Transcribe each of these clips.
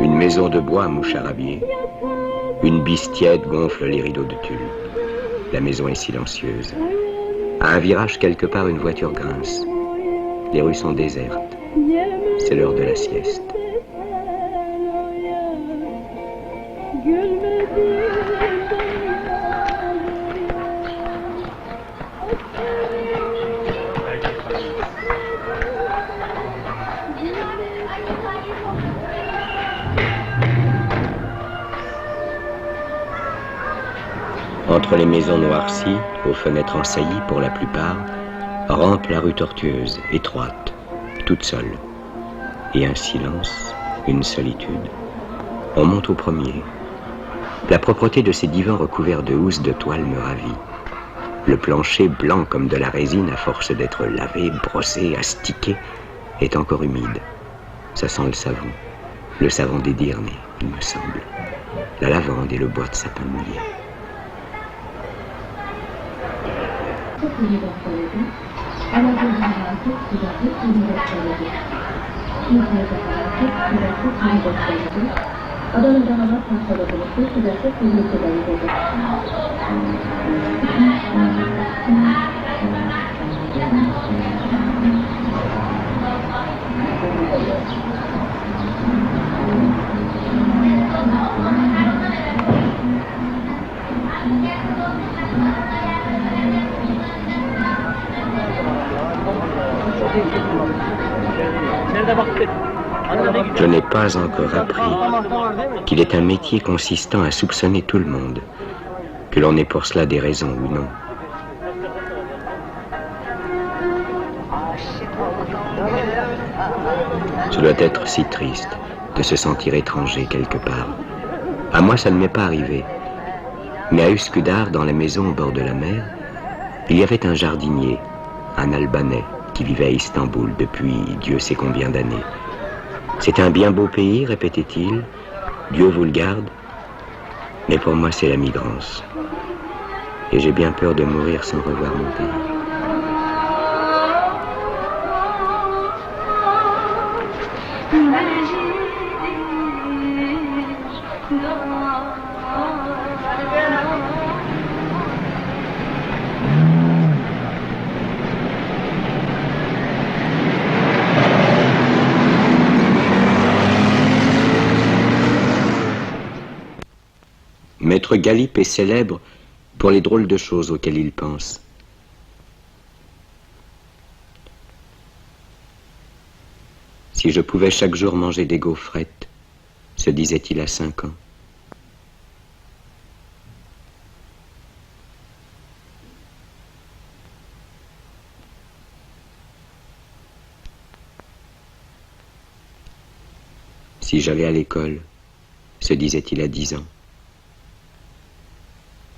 Une maison de bois, mon charabier. Une bise tiède gonfle les rideaux de tulle. La maison est silencieuse. À un virage quelque part, une voiture grince. Les rues sont désertes. C'est l'heure de la sieste. Entre les maisons noircies, aux fenêtres ensaillies pour la plupart, rampe la rue tortueuse, étroite, toute seule. Et un silence, une solitude. On monte au premier. La propreté de ces divans recouverts de housses de toile me ravit. Le plancher, blanc comme de la résine à force d'être lavé, brossé, astiqué, est encore humide. Ça sent le savon des Dyrnées, il me semble. La lavande et le bois de sapin mouillé. Je n'ai pas encore appris qu'il est un métier consistant à soupçonner tout le monde, que l'on ait pour cela des raisons ou non. Ce doit être si triste de se sentir étranger quelque part. À moi, ça ne m'est pas arrivé. Mais à Üsküdar, dans la maison au bord de la mer, il y avait un jardinier, un Albanais, qui vivait à Istanbul depuis Dieu sait combien d'années. C'est un bien beau pays, répétait-il. Dieu vous le garde. Mais pour moi, c'est la migrance. Et j'ai bien peur de mourir sans revoir mon pays. Maître Galip est célèbre pour les drôles de choses auxquelles il pense. Si je pouvais chaque jour manger des gaufrettes, se disait-il à 5 ans. Si j'allais à l'école, se disait-il à 10 ans.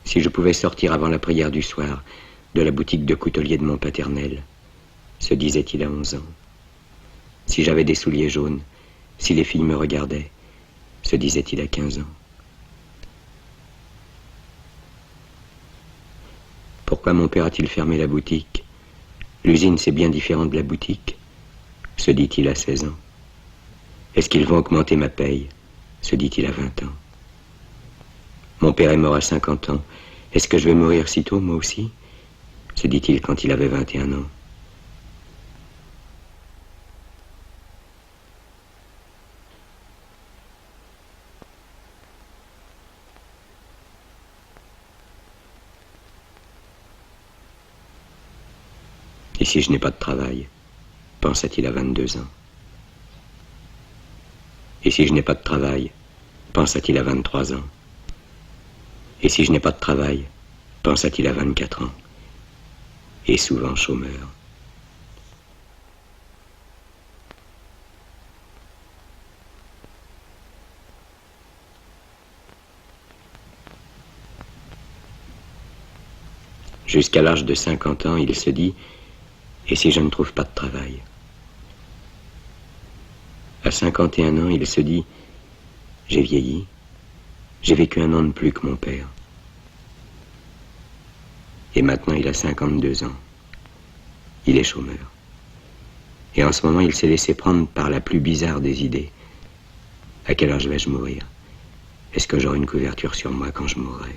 Si je pouvais sortir avant la prière du soir de la boutique de coutelier de mon paternel, se disait-il à 11 ans. Si j'avais des souliers jaunes, si les filles me regardaient, se disait-il à 15 ans. Pourquoi mon père a-t-il fermé la boutique? L'usine, c'est bien différent de la boutique, se dit-il à 16 ans. Est-ce qu'ils vont augmenter ma paye? Se dit-il à 20 ans. Mon père est mort à 50 ans. Est-ce que je vais mourir si tôt, moi aussi? Se dit-il quand il avait 21 ans. Et si je n'ai pas de travail? Pensa-t-il à 22 ans. Et si je n'ai pas de travail? Pensa-t-il à 23 ans. Et si je n'ai pas de travail? Pensa-t-il à 24 ans. Et souvent chômeur. Jusqu'à l'âge de 50 ans, il se dit, et si je ne trouve pas de travail? À 51 ans, il se dit, j'ai vieilli, j'ai vécu 1 an de plus que mon père. Et maintenant, il a 52 ans. Il est chômeur. Et en ce moment, il s'est laissé prendre par la plus bizarre des idées. À quelle heure vais-je mourir? Est-ce que j'aurai une couverture sur moi quand je mourrai?